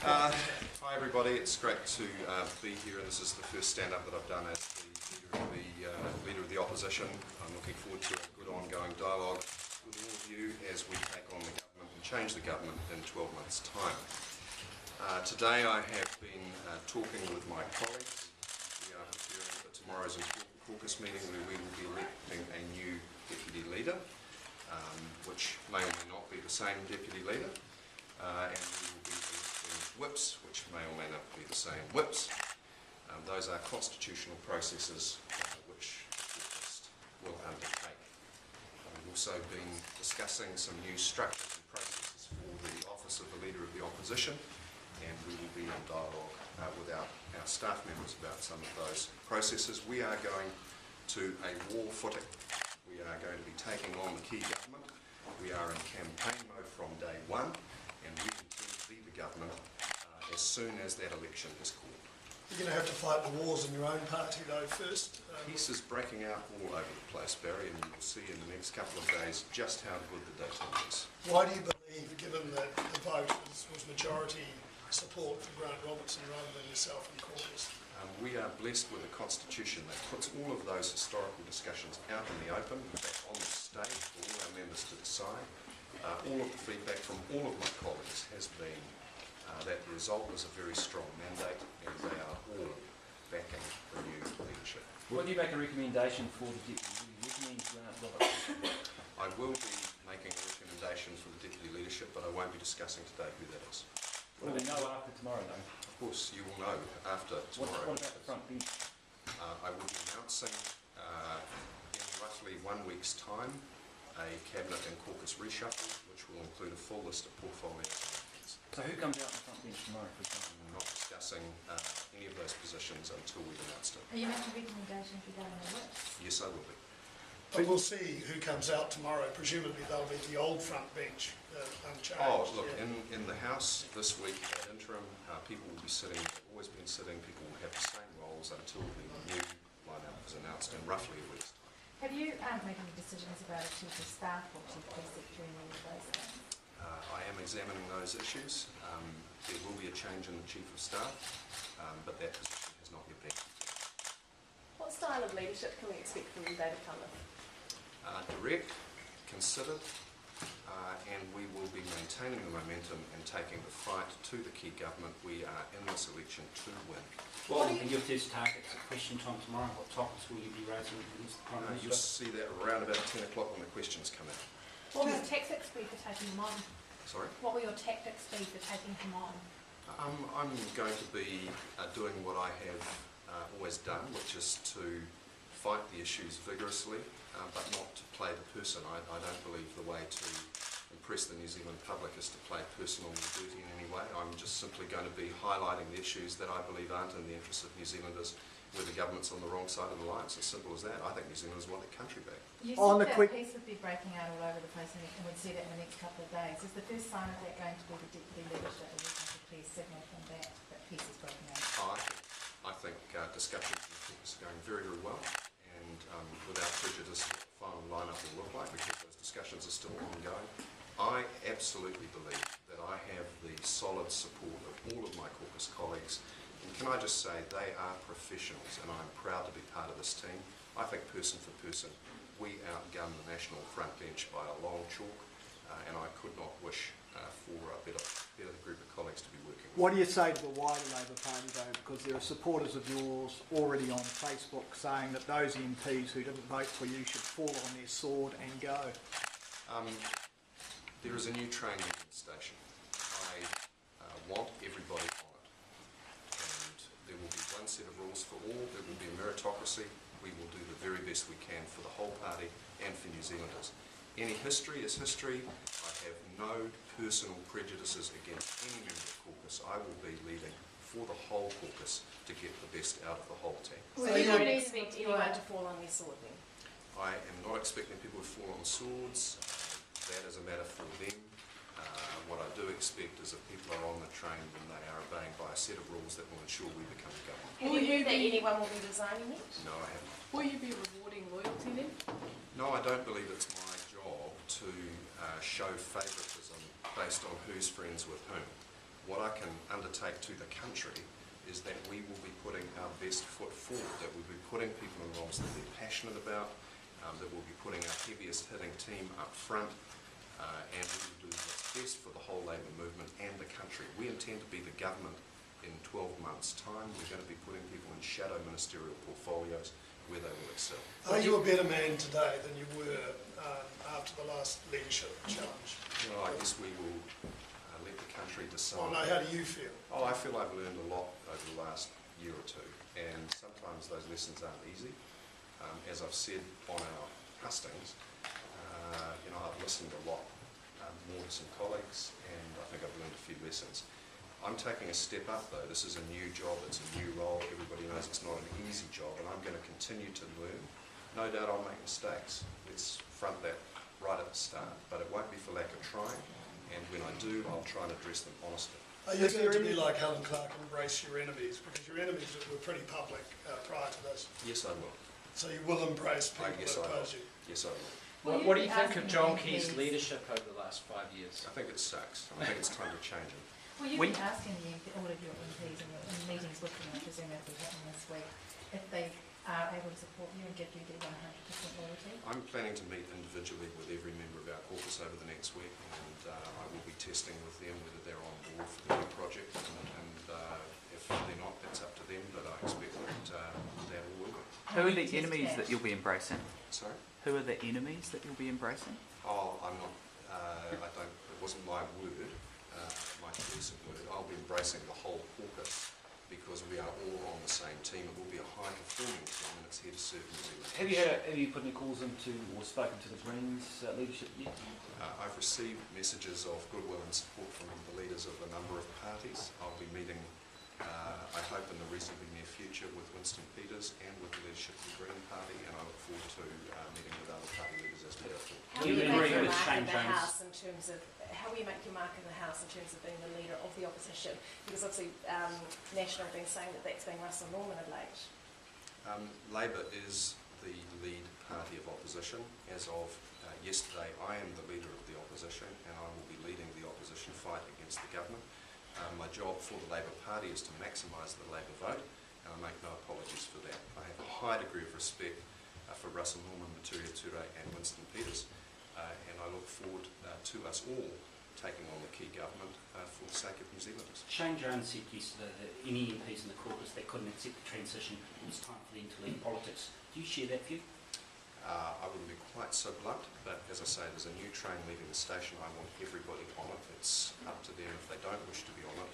Hi everybody, it's great to be here, and this is the first stand-up that I've done as the leader of the opposition. I'm looking forward to a good ongoing dialogue with all of you as we take on the government and change the government in 12 months' time. Today I have been talking with my colleagues. We are preparing for tomorrow's important caucus meeting where we will be electing a new deputy leader, which may or may not be the same deputy leader, and we will be whips, which may or may not be the same whips. Those are constitutional processes which the will undertake. We've also been discussing some new structures and processes for the office of the Leader of the Opposition, and we will be in dialogue with our staff members about some of those processes. We are going to a war footing. We are going to be taking on the key government. We are in campaign mode from day one, and we intend to be the government as soon as that election is called. You're going to have to fight the wars in your own party though first. Peace is breaking out all over the place, Barry, and you will see in the next couple of days just how good the data is. Why do you believe, given that the vote was majority support for Grant Robertson rather than yourself and caucus? We are blessed with a constitution that puts all of those historical discussions out in the open, on the stage for all our members to decide. All of the feedback from all of my colleagues has been that the result was a very strong mandate, and they are all backing the new leadership. Will you make a recommendation for the deputy? Will you recommend Grant Robertson? I will be making a recommendation for the deputy leadership, but I won't be discussing today who that is. Will we know after tomorrow, though? Of course, you will know after tomorrow. What about the front bench? I will be announcing in roughly 1 week's time a cabinet and caucus reshuffle, which will include a full list of portfolios. So who comes out on the front bench tomorrow, for example? I'm not discussing any of those positions until we've announced it. Are you making recommendations regarding the whips? Yes, I will be. But we'll see who comes out tomorrow. Presumably they'll be the old front bench, unchanged. Oh, look, in the House this week at interim, people will be sitting, they've always been sitting, people will have the same roles until the new lineup is announced in roughly a week's time. Have you made any decisions about a chief of staff or chief secretary and any of those things? I am examining those issues. There will be a change in the Chief of Staff, but that position has not yet been confirmed. What style of leadership can we expect from David Cunliffe? Direct, considered, and we will be maintaining the momentum and taking the fight to the key government. We are in this election to win. What will be your first targets at question time tomorrow? What topics will you be raising against the Prime Minister? You'll see that around about 10 o'clock when the questions come in. What will your tactics be for taking them on? Sorry? What will your tactics be for taking them on? I'm going to be doing what I have always done, which is to fight the issues vigorously, but not to play the person. I don't believe the way to impress the New Zealand public is to play personal or dirty in any way. I'm just simply going to be highlighting the issues that I believe aren't in the interests of New Zealanders, where the government's on the wrong side of the line. It's as simple as that. I think New Zealanders want their country back. You said that peace would be breaking out all over the place and we'd see that in the next couple of days. Is the first sign of that going to be the deputy leadership? Or is it a clear signal from that peace is breaking out? I think discussions in the caucus are going very, very well, and without prejudice what the final lineup will look like, because those discussions are still ongoing. I absolutely believe that I have the solid support of all of my caucus colleagues. And can I just say, they are professionals, and I'm proud to be part of this team. I think person for person, we outgun the National front bench by a long chalk, and I could not wish for a better group of colleagues to be working with. What do you say to the wider Labour Party though, because there are supporters of yours already on Facebook saying that those MPs who didn't vote for you should fall on their sword and go? There is a new train union station. I want everybody on it, and there will be one set of rules for all. There will be a meritocracy. We will do the very best we can for the whole party and for New Zealanders. Any history is history. I have no personal prejudices against any member of caucus. I will be leading for the whole caucus to get the best out of the whole team. So you don't expect anyone to fall on their sword then? I am not expecting people to fall on swords. That is a matter for them. What I do expect is that people are on the train when they are obeying by a set of rules that will ensure we become a government. Have you heard that anyone will be designing it? No, I haven't. Will you be rewarding loyalty then? No, I don't believe it's my job to show favouritism based on who's friends with whom. What I can undertake to the country is that we will be putting our best foot forward, that we'll be putting people in roles that they're passionate about, that we'll be putting our heaviest hitting team up front, and we will do what's best for the whole Labour movement and the country. We intend to be the government in 12 months' time. We're going to be putting people in shadow ministerial portfolios where they will excel. Are you a better man today than you were after the last leadership challenge? Well, I guess we will let the country decide. Oh no, how do you feel? Oh, I feel I've learned a lot over the last year or two, and sometimes those lessons aren't easy. As I've said on our hustings, I've listened a lot more to some colleagues, and I think I've learned a few lessons. I'm taking a step up though. This is a new job, it's a new role. Everybody knows it's not an easy job, and I'm going to continue to learn. No doubt I'll make mistakes. Let's front that right at the start, but it won't be for lack of trying, and when I do, I'll try and address them honestly. Are you going to be like Helen Clark, embrace your enemies? Because your enemies were pretty public prior to this. Yes, I will. So you will embrace people Yes, that I will. oppose you? Yes, I will. What do you think of John Key's leadership over the last 5 years? I think it sucks. I think it's time to change it. Well, you've been asking all of your MPs in meetings with them, I presume that will happen this week, if they are able to support you and give you their 100% loyalty. I'm planning to meet individually with every member of our caucus over the next week, and I will be testing with them whether they're on board for the new project, and if they're not, that's up to them, but I expect that that will work. Who are the enemies that you'll be embracing? Sorry? Who are the enemies that you'll be embracing? Oh, I'm not, it wasn't my word, my recent word. I'll be embracing the whole caucus because we are all on the same team. It will be a high-performing team, and it's here to serve New Zealand. Have you put any calls into or spoken to the Greens leadership yet? I've received messages of goodwill and support from the leaders of a number of parties. I'll be meeting, I hope in the reasonably near future, with Winston Peters and with the leadership of the Green Party, and I look forward to meeting with other party leaders as we go forward. How will you agree make your with mark Shane in the Jones? House in terms of how will you make your mark in the House in terms of being the leader of the opposition? Because obviously National have been saying that that's being Russell Norman of late. Labour is the lead party of opposition. As of yesterday, I am the leader of the opposition, and I will be leading the opposition fight against the government. My job for the Labour Party is to maximise the Labour vote, and I make no apologies for that. I have a high degree of respect for Russell Norman, Maturia Ture and Winston Peters, and I look forward to us all taking on the key government for the sake of New Zealanders. Shane Jones said yesterday that any MPs in the caucus that couldn't accept the transition, it was time for them to leave politics. Do you share that view? I wouldn't be quite so blunt, but as I say, there's a new train leaving the station. I want everybody on it. It's up to them. If they don't wish to be on it,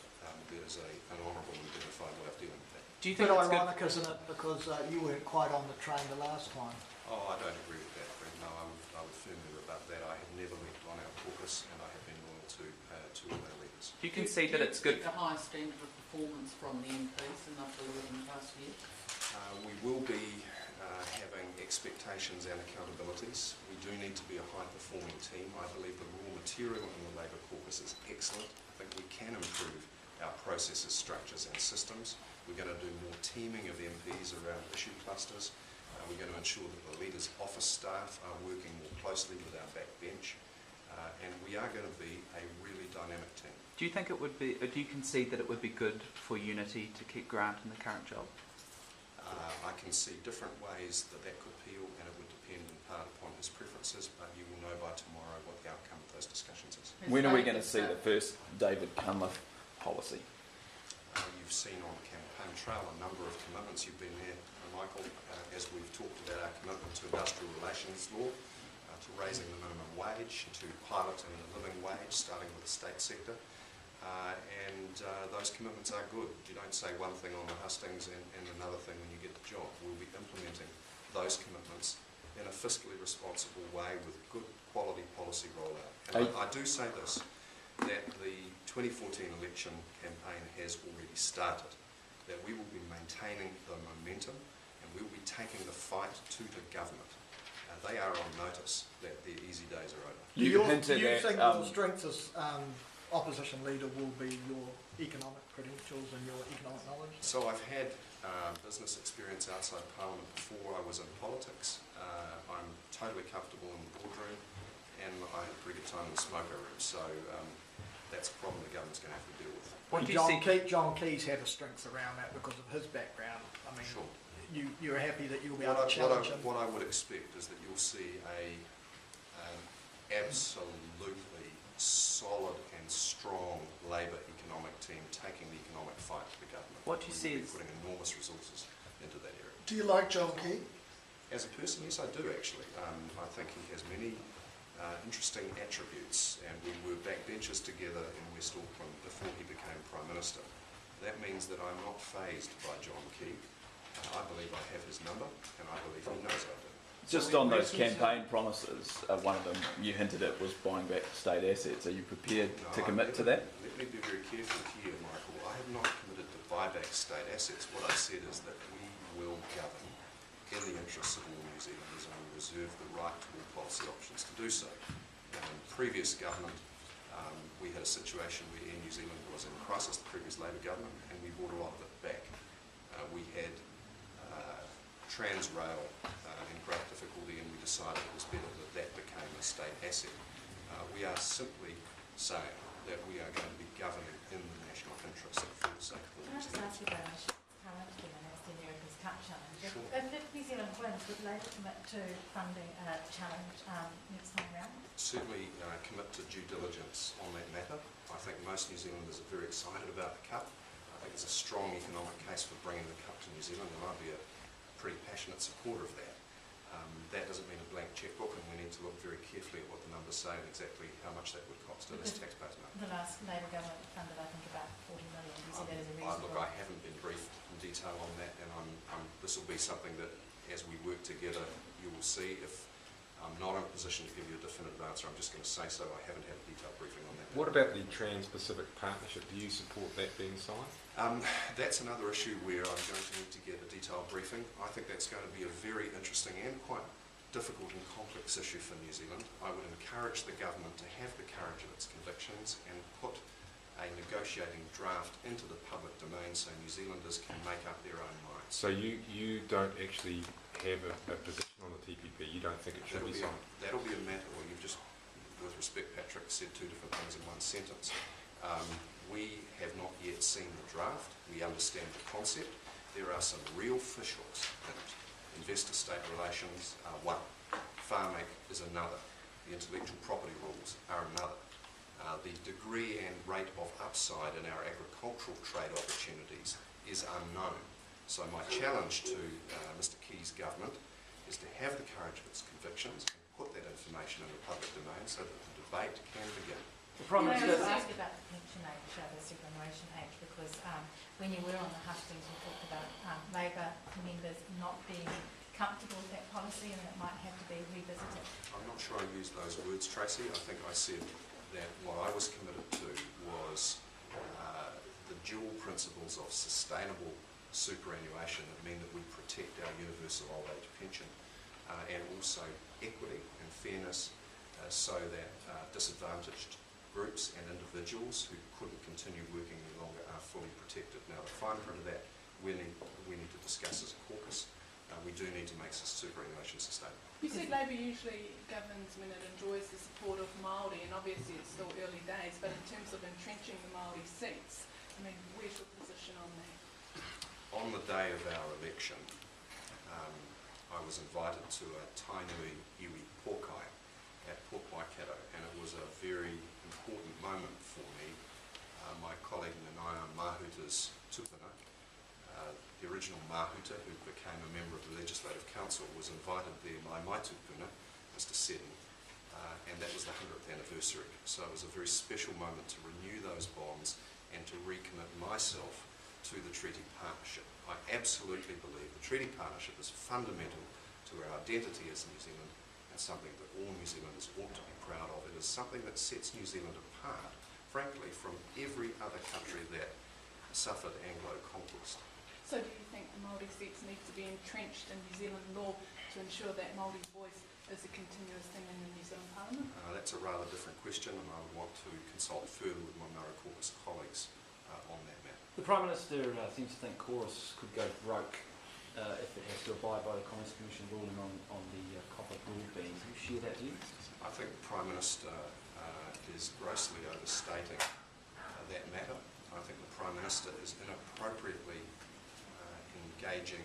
there's an honourable and dignified way of dealing with that. Do you think it's ironic, isn't it, because you weren't quite on the train the last time? Oh, I don't agree with that, Brent. No, I would firmly rebut that. I have never left on our caucus, and I have been loyal to all our leaders. Do you concede that it's good? The high standard of performance from the MPs and they've delivered in the past year? We will be having expectations and accountabilities. We do need to be a high-performing team. I believe the raw material in the Labour caucus is excellent. I think we can improve our processes, structures and systems. We're going to do more teaming of MPs around issue clusters. We're going to ensure that the leaders' office staff are working more closely with our backbench. And we are going to be a really dynamic team. Do you think it would be, or do you concede that it would be good for Unity to keep Grant in the current job? I can see different ways that could appeal, and it would depend in part upon his preferences, but you will know by tomorrow what the outcome of those discussions is. When are we going to see the first David Cunliffe policy? You've seen on the campaign trail a number of commitments. You've been there, Michael, as we've talked about our commitment to industrial relations law, to raising the minimum wage, to piloting the living wage, starting with the state sector. And those commitments are good. You don't say one thing on the hustings and another thing when you get the job. We'll be implementing those commitments in a fiscally responsible way with good quality policy rollout. And I do say this, that the 2014 election campaign has already started, that we will be maintaining the momentum and we will be taking the fight to the government. They are on notice that their easy days are over. Do you think your strength as opposition leader will be your economic credentials and your economic knowledge? So I've had business experience outside Parliament before I was in politics. I'm totally comfortable in the boardroom, and I had a pretty good time in the smoker room. So that's a problem the government's going to have to deal with. What do you John, see? John Key's had a strength around that because of his background. I mean, Sure. you're happy that you'll be able to challenge him. What I would expect is that you'll see an absolutely solid and strong Labour economic team taking the economic fight to the government. What do you see We'll be as- putting enormous resources into that area. Do you like John Key? As a person, yes, I do actually. I think he has many interesting attributes, and we were backbenchers together in West Auckland before he became Prime Minister. That means that I'm not fazed by John Key. I believe I have his number, and I believe he knows I do. Just on those campaign promises, one of them you hinted at was buying back state assets. Are you prepared to commit to that? Let me be very careful here, Michael. I have not committed to buy back state assets. What I said is that we will govern in the interests of all New Zealanders, and we reserve the right to all policy options to do so. Now, in previous government, we had a situation where Air New Zealand was in crisis, the previous Labour government, and we brought a lot of it back. We had Transrail in great difficulty, and we decided it was better that that became a state asset. We are simply saying that we are going to be governing in the national interest for the sake of all Can I New just Zealanders. ask you about our challenge then, and that's the America's Cup Challenge? Sure. If New Zealand wins, would Labour commit to funding a challenge next time round? Certainly commit to due diligence on that matter. I think most New Zealanders are very excited about the Cup. I think there's a strong economic case for bringing the Cup to New Zealand, and I'd be a pretty passionate supporter of that. That doesn't mean a blank chequebook, and we need to look very carefully at what the numbers say and exactly how much that would cost us as taxpayers' money. The last Labour government funded, I think, about 40 million. Do you see that as a reasonable? Look, I haven't been briefed in detail on that, and this will be something that, as we work together, you will see. If I'm not in a position to give you a definitive answer, I'm just going to say so. I haven't had a detailed briefing on that. What about the Trans-Pacific Partnership? Do you support that being signed? That's another issue where I'm going to need to get a detailed briefing. I think that's going to be a very interesting and quite difficult and complex issue for New Zealand. I would encourage the government to have the courage of its convictions and put a negotiating draft into the public domain so New Zealanders can make up their own minds. So you don't actually have a position on the TPP? You don't think it should be signed? That'll be a matter, well, you've just, with respect, Patrick, said two different things in one sentence. We have not yet seen the draft. We understand the concept. There are some real fish hooks in it. Investor-state relations are one. Farm Act is another. The intellectual property rules are another. The degree and rate of upside in our agricultural trade opportunities is unknown. So my challenge to Mr Key's government is to have the courage of its convictions and put that information in the public domain so that the debate can begin. The Prime Minister asked about the Pension Age, the Superannuation Age, because when you were on the hustings, you talked about Labour members not being comfortable with that policy and that it might have to be revisited. I'm not sure I used those words, Tracy. I think I said that what I was committed to was the dual principles of sustainable superannuation that mean that we protect our universal old age pension and also equity and fairness so that disadvantaged groups and individuals who couldn't continue working any longer are fully protected. Now, the fine print of that we need to discuss as a caucus. We do need to make superannuation sustainable. You said Labour usually governs when it enjoys the support of Māori, and obviously it's still early days, but in terms of entrenching the Māori seats, I mean, where's your position on that? On the day of our election, I was invited to a Tainui iwi pōkai at Port Waikato, and it was a very important moment for me. My colleague Nanaia Mahuta's tupuna, the original Mahuta, who became a member of the Legislative Council, was invited there by my tupuna, Mr Seddon, and that was the 100th anniversary. So it was a very special moment to renew those bonds and to recommit myself to the treaty partnership. I absolutely believe the treaty partnership is fundamental to our identity as New Zealand and something that all New Zealanders ought to be proud of. It is something that sets New Zealand apart, frankly, from every other country that suffered Anglo conquest. So do you think the Māori seats need to be entrenched in New Zealand law to ensure that Māori voice is a continuous thing in the New Zealand Parliament? That's a rather different question, and I would want to consult further with my Mara Caucus colleagues on that matter. The Prime Minister seems to think Chorus could go broke if it has to abide by the Commerce Commission ruling on the copper broadband. Do you share that view? I think the Prime Minister is grossly overstating Minister is inappropriately engaging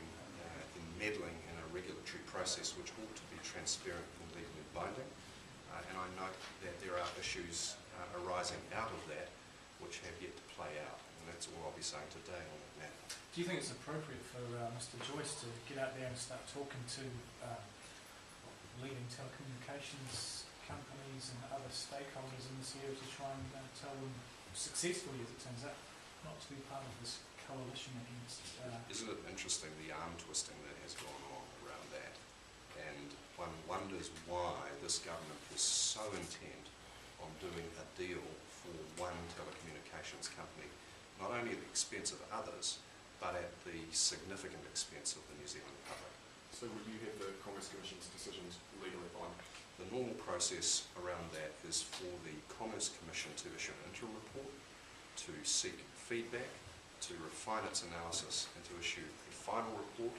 in meddling in a regulatory process which ought to be transparent and legally binding. And I note that there are issues arising out of that which have yet to play out. And that's all I'll be saying today on that matter. Do you think it's appropriate for Mr Joyce to get out there and start talking to leading telecommunications companies and other stakeholders in this area to try and tell them, successfully as it turns out, not to be part of this coalition against... Isn't it interesting the arm twisting that has gone on around that? And one wonders why this government is so intent on doing a deal for one telecommunications company, not only at the expense of others, but at the significant expense of the New Zealand public. So would you have the Commerce Commission's decisions legally binding? The normal process around that is for the Commerce Commission to issue an interim report, to seek feedback, to refine its analysis, and to issue a final report.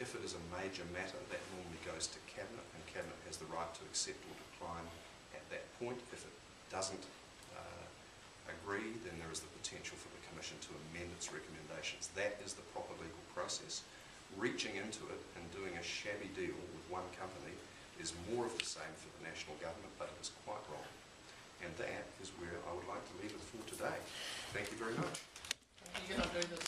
If it is a major matter, that normally goes to Cabinet, and Cabinet has the right to accept or decline at that point. If it doesn't agree, then there is the potential for the Commission to amend its recommendations. That is the proper legal process. Reaching into it and doing a shabby deal with one company is more of the same for the national government, but it is quite wrong. And that is where I would like to leave it for today. Thank you very much. Are you going to do this